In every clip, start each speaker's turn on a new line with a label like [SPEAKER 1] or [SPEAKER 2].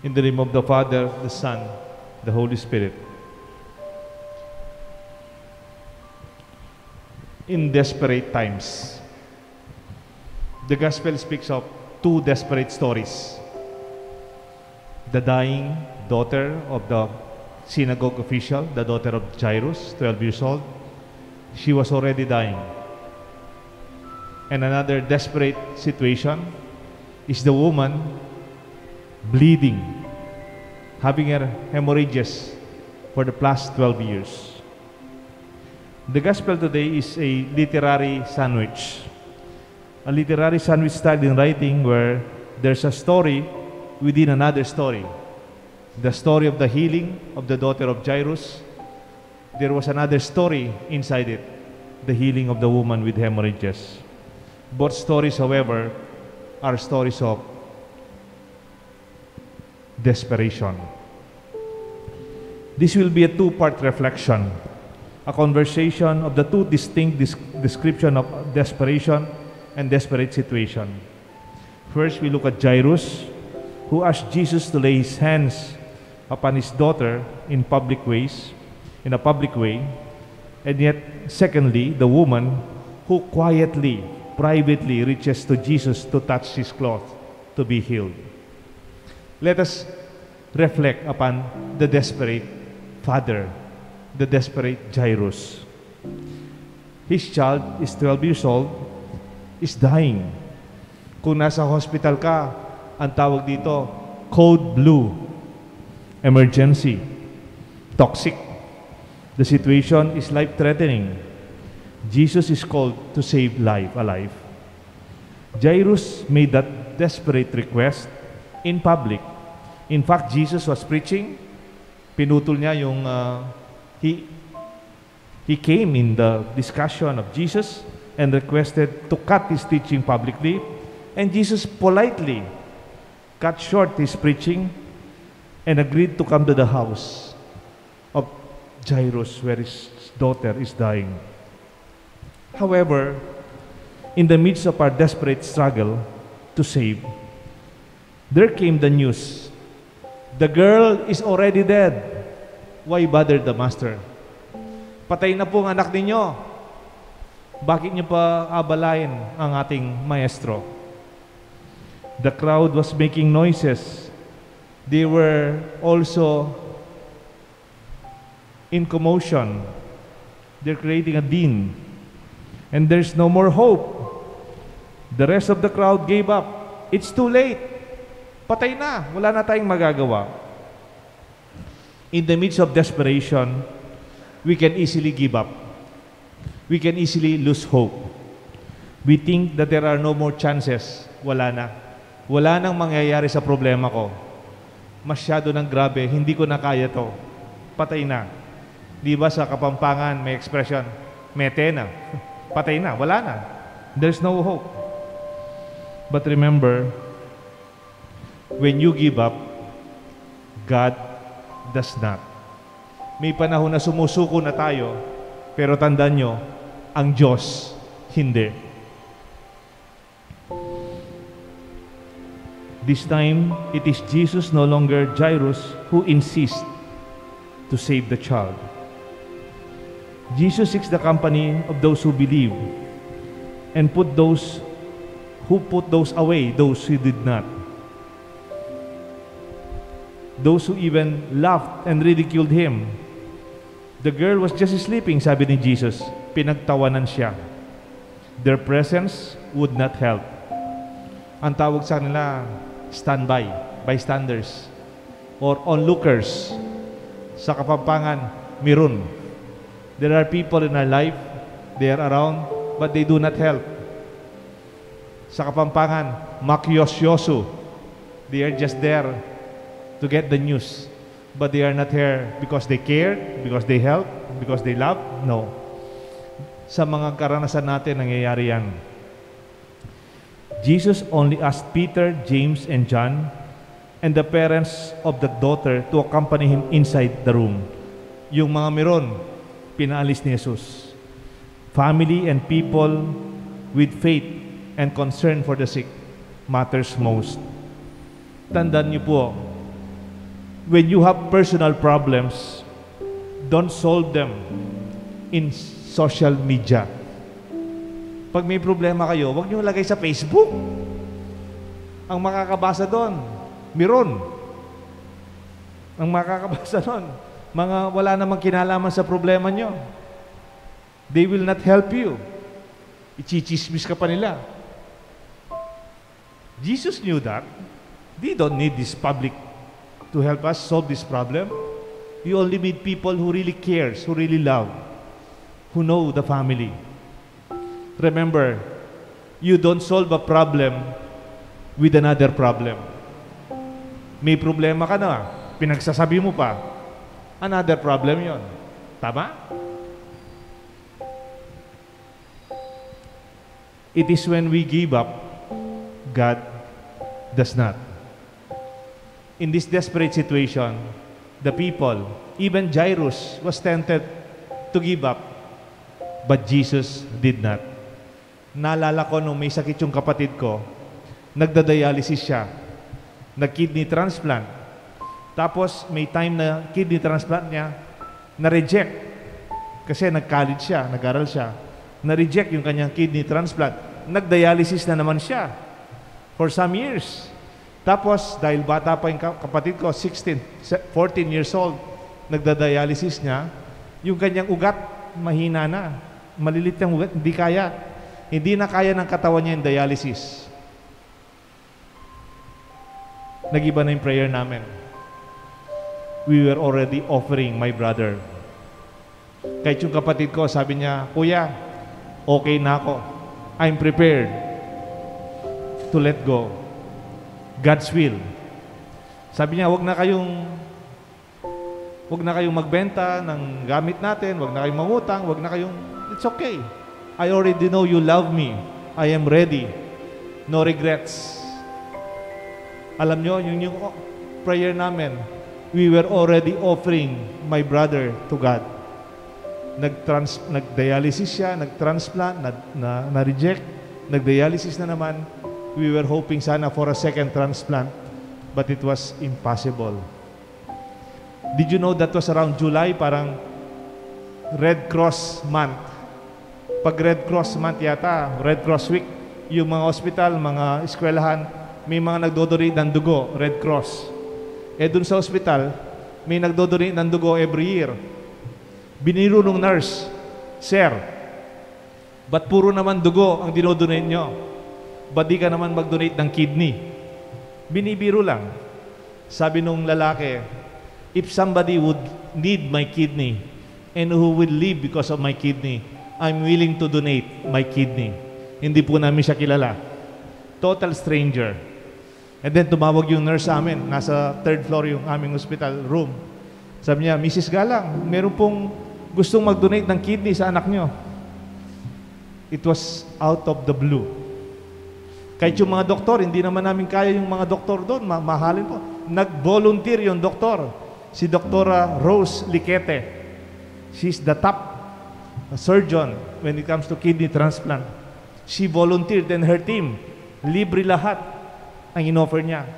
[SPEAKER 1] In the name of the Father, the Son, the Holy Spirit. In desperate times. The Gospel speaks of two desperate stories. The dying daughter of the synagogue official, the daughter of Jairus, 12 years old. She was already dying. And another desperate situation is the woman bleeding, having her hemorrhages for the past 12 years. The gospel today is a literary sandwich. A literary sandwich style in writing where there's a story within another story. The story of the healing of the daughter of Jairus. There was another story inside it, the healing of the woman with hemorrhages. Both stories, however, are stories of desperation. This will be a two-part reflection, a conversation of the two distinct description of desperation and desperate situation. First, we look at Jairus, who asked Jesus to lay his hands upon his daughter in a public way. And yet, secondly, the woman who quietly, privately reaches to Jesus to touch his cloth to be healed. Let us reflect upon the desperate father, the desperate Jairus. His child is 12 years old, is dying. Kung nasa hospital ka, ang tawag dito, code blue, emergency, toxic. The situation is life-threatening. Jesus is called to save life alive. Jairus made that desperate request in public. In fact, Jesus was preaching. Pinutol niya yung he came in the discussion of Jesus and requested to cut his teaching publicly, and Jesus politely cut short his preaching and agreed to come to the house of Jairus where his daughter is dying. However, in the midst of our desperate struggle to save, there came the news. The girl is already dead. Why bother the master? Patay na po ang anak ninyo. Bakit niyo pa abalain ang ating maestro? The crowd was making noises. They were also in commotion. They're creating a din. And there's no more hope. The rest of the crowd gave up. It's too late. Patay na. Wala na tayong magagawa. In the midst of desperation, we can easily give up. We can easily lose hope. We think that there are no more chances. Wala na. Wala nang mangyayari sa problema ko. Masyado nang grabe. Hindi ko na kaya to. Patay na. Di ba sa Kapampangan may expression, mete na. Patay na, wala na. There's no hope. But remember, when you give up, God does not. May panahon na sumusuko na tayo, pero tandaan nyo, ang Diyos, hindi. This time, it is Jesus, no longer Jairus, who insists to save the child. Jesus seeks the company of those who believe and put those away, those who did not. Those who even laughed and ridiculed him. The girl was just sleeping, sabi ni Jesus. Pinagtawanan siya. Their presence would not help. Ang tawag sa kanila, standby, bystanders, or onlookers. Sa Kapampangan, mirun. There are people in our life, they are around, but they do not help. Sa Kapampangan, makyosyoso. They are just there to get the news. But they are not here because they care, because they help, because they love. No. Sa mga karanasan natin, nangyayari yan. Jesus only asked Peter, James, and John, and the parents of the daughter to accompany him inside the room. Yung mga meron, pinaalis ni Jesus. Family and people with faith and concern for the sick matters most. Tandaan niyo po, when you have personal problems, don't solve them in social media. Pag may problema kayo, huwag niyo lagay sa Facebook. Ang makakabasa doon, Miron. Ang makakabasa doon, mga wala namang kinalaman sa problema niyo. They will not help you. Ichichismis ka pa nila. Jesus knew that. We don't need this public to help us solve this problem. You only need people who really cares, who really love, who know the family. Remember, you don't solve a problem with another problem. May problema ka na, pinagsasabi mo pa, another problem yon. Tama? It is when we give up, God does not. In this desperate situation, the people, even Jairus, was tempted to give up, but Jesus did not. Naalala ko nung may sakit yung kapatid ko, nagda-dialysis siya, nag-kidney transplant. Tapos may time na kidney transplant niya, na-reject. Kasi nag-college siya, nag-aral siya. Na-reject yung kanyang kidney transplant. Nag-dialysis na naman siya for some years. Tapos, dahil bata pa yung kapatid ko, 14 years old, nagda-dialysis niya, yung kanyang ugat, mahina na. Malilit yung ugat, hindi kaya. Hindi na kaya ng katawan niya yung dialysis. Nag-iba na yung prayer namin. We were already offering my brother. Kahit yung kapatid ko, sabi niya, Kuya, okay na ako. I'm prepared to let go. God's will. Sabi niya, wag na kayong magbenta ng gamit natin, wag na kayong mangutang, wag na kayong, it's okay. I already know you love me. I am ready. No regrets. Alam nyo, yung prayer namin, we were already offering my brother to God. Nag-dialysis siya, nag-transplant, na-reject, nag-dialysis na naman. We were hoping sana for a second transplant, but it was impossible. Did you know that was around July, parang Red Cross month? Pag Red Cross month yata, Red Cross week, yung mga hospital, mga eskwelahan, may mga nagdodonate ng dugo, Red Cross. Dun sa hospital, may nagdodonate ng dugo every year. Biniro nung nurse, Sir, ba't puro naman dugo ang dinodonate nyo? Ba't di ka naman mag-donate ng kidney? Binibiro lang. Sabi nung lalaki, if somebody would need my kidney and who will live because of my kidney, I'm willing to donate my kidney. Hindi po namin siya kilala. Total stranger. And then tumawag yung nurse sa amin, nasa 3rd floor yung aming hospital room. Sabi niya, Mrs. Galang, meron pong gustong mag-donate ng kidney sa anak nyo. It was out of the blue. Kahit yung mga doktor, hindi naman namin kaya yung mga doktor doon, mahalin po. Nag-volunteer yung doktor, si Doktora Rose Liquete. She's the top surgeon when it comes to kidney transplant. She volunteered and her team, libre lahat ang inoffer niya.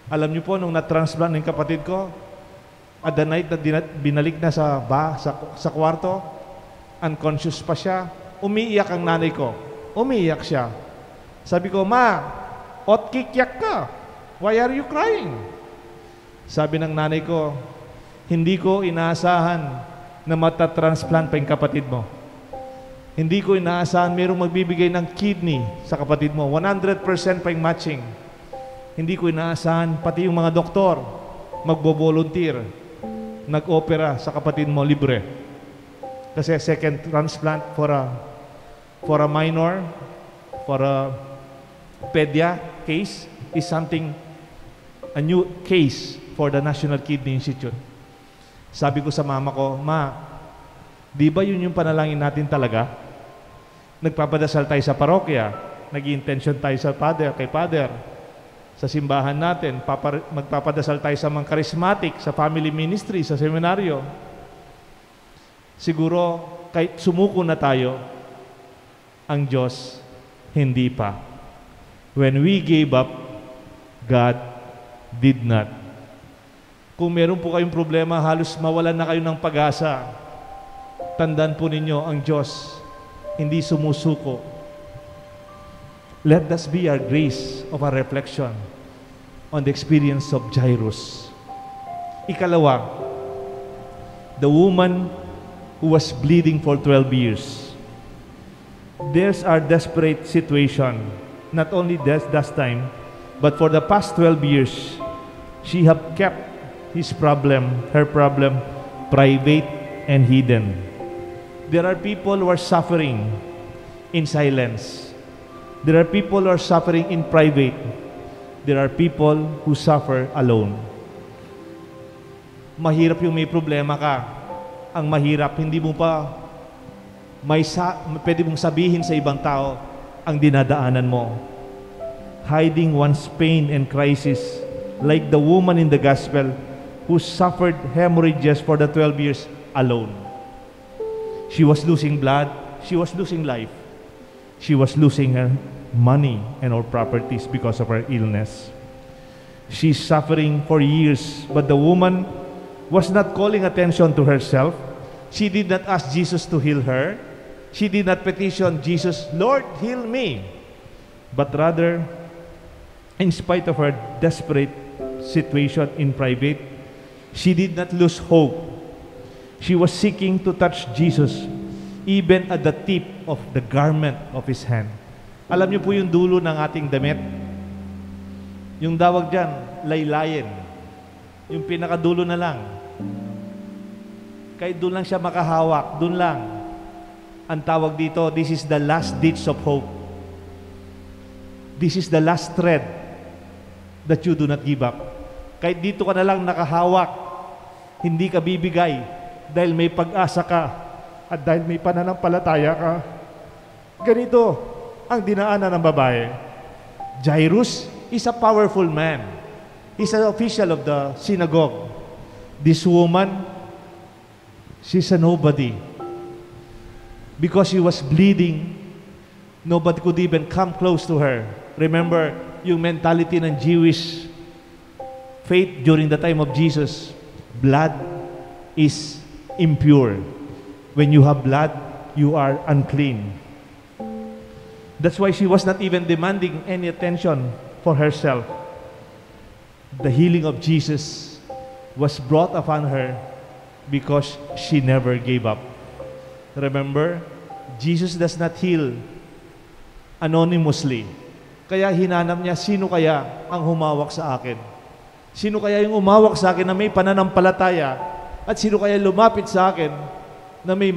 [SPEAKER 1] Alam niyo po, nung na-transplant ng kapatid ko, at the night na binalik na sa kwarto, unconscious pa siya, umiiyak ang nanay ko. Umiiyak siya. Sabi ko, Ma, kikyak ka. Why are you crying? Sabi ng nanay ko, hindi ko inaasahan na matatransplant pa yung kapatid mo. Hindi ko inaasahan mayroong magbibigay ng kidney sa kapatid mo. 100% pa yung matching. Hindi ko inaasahan pati yung mga doktor magbo-volunteer, nag-opera sa kapatid mo libre. Kasi second transplant for a minor, for a pedia case is something, a new case for the National Kidney Institute. Sabi ko sa mama ko, Ma, di ba yun yung panalangin natin talaga? Nagpapadasal tayo sa parokya, nag-intention tayo sa kay Father, sa simbahan natin, magpapadasal tayo sa mga charismatic, sa family ministry, sa seminaryo. Siguro, kahit sumuko na tayo, ang Diyos, hindi pa. When we gave up, God did not. Kung meron po kayong problema, halos mawalan na kayo ng pag-asa, tandaan po ninyo, ang Diyos hindi sumusuko. Let this be our grace of our reflection on the experience of Jairus. Ikalawa, the woman who was bleeding for 12 years. There's our desperate situation. Not only that time, but for the past 12 years, she have kept her problem, private and hidden. There are people who are suffering in silence. There are people who are suffering in private. There are people who suffer alone. Mahirap yung may problema ka. Ang mahirap, hindi mo pa pwede mong sabihin sa ibang tao ang dinadaanan mo. Hiding one's pain and crisis, like the woman in the gospel who suffered hemorrhages for the 12 years alone. She was losing blood, she was losing life, she was losing her money and her properties because of her illness. She's suffering for years, but the woman was not calling attention to herself. She did not ask Jesus to heal her. She did not petition Jesus, Lord, heal me. But rather, in spite of her desperate situation in private, she did not lose hope. She was seeking to touch Jesus, even at the tip of the garment of His hand. Alam niyo po yung dulo ng ating damit? Yung dawag dyan, laylayin. Yung pinakadulo na lang. Kahit doon lang siya makahawak, doon lang. Ang tawag dito, this is the last ditch of hope. This is the last thread that you do not give up. Kahit dito ka na lang nakahawak, hindi ka bibigay dahil may pag-asa ka at dahil may pananampalataya ka. Ganito ang dinaanan ng babae. Jairus is a powerful man. He's an official of the synagogue. This woman, she's a nobody. Because she was bleeding, nobody could even come close to her. Remember, yung mentality ng Jewish faith during the time of Jesus, blood is impure. When you have blood, you are unclean. That's why she was not even demanding any attention for herself. The healing of Jesus was brought upon her because she never gave up. Remember, Jesus does not heal anonymously. Kaya hinanap niya, sino kaya ang humawak sa akin? Sino kaya yung umawak sa akin na may pananampalataya? At sino kaya lumapit sa akin na may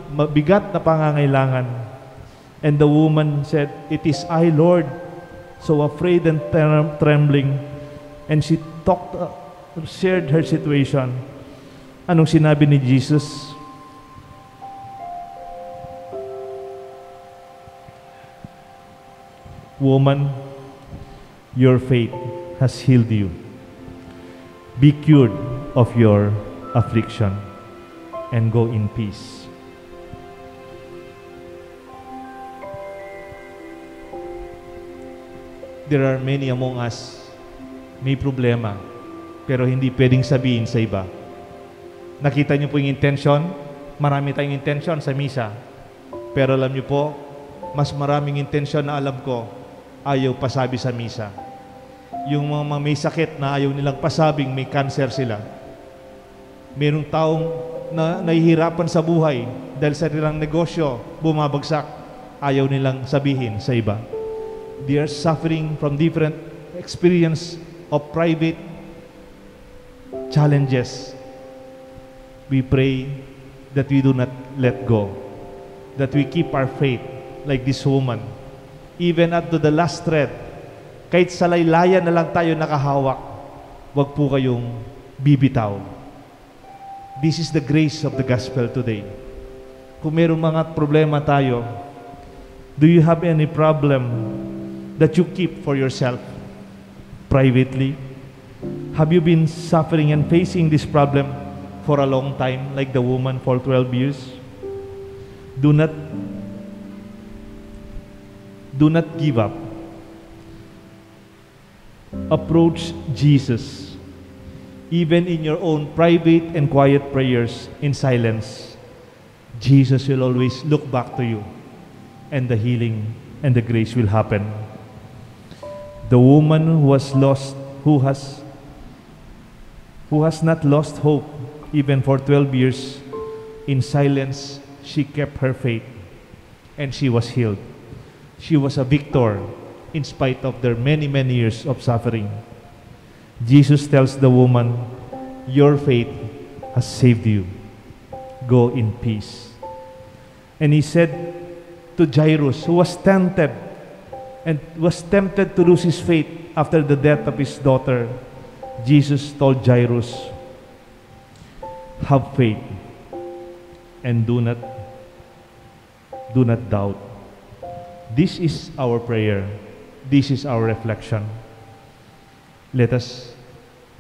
[SPEAKER 1] mabigat na pangangailangan? And the woman said, "It is I, Lord." So afraid and trembling. And she shared her situation. Anong sinabi ni Jesus? Woman, your faith has healed you. Be cured of your affliction and go in peace. There are many among us may problema pero hindi pwedeng sabihin sa iba. Nakita niyo po yung intention? Marami tayong intention sa misa. Pero alam niyo po, mas maraming intention na alam ko ayaw pasabi sa misa. Yung mga may sakit na ayaw nilang pasabing may cancer sila. Merong taong na nahihirapan sa buhay dahil sa nilang negosyo bumabagsak, ayaw nilang sabihin sa iba. They are suffering from different experience of private challenges. We pray that we do not let go, that we keep our faith like this woman. Even up to the last thread, kahit sa laylayan na lang tayo nakahawak, wag po kayong bibitaw. This is the grace of the gospel today. Kung mayroong mga problema tayo, do you have any problem that you keep for yourself privately? Have you been suffering and facing this problem for a long time, like the woman for 12 years? Do not give up. Approach Jesus. even in your own private and quiet prayers in silence, Jesus will always look back to you, and the healing and the grace will happen. The woman who was lost, who has not lost hope, even for 12 years, in silence, she kept her faith, and she was healed. She was a victor in spite of their many, many years of suffering. Jesus tells the woman, your faith has saved you. Go in peace. And he said to Jairus, who was tempted to lose his faith after the death of his daughter, Jesus told Jairus, have faith and do not doubt. This is our prayer. This is our reflection. Let us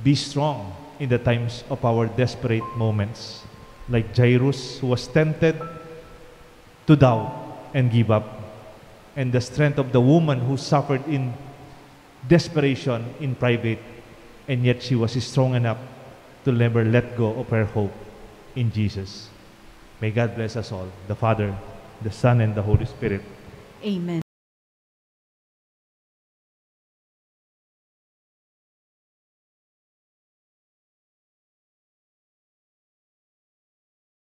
[SPEAKER 1] be strong in the times of our desperate moments, like Jairus, who was tempted to doubt and give up, and the strength of the woman who suffered in desperation in private, and yet she was strong enough to never let go of her hope in Jesus. May God bless us all, the Father, the Son, and the Holy Spirit.
[SPEAKER 2] Amen.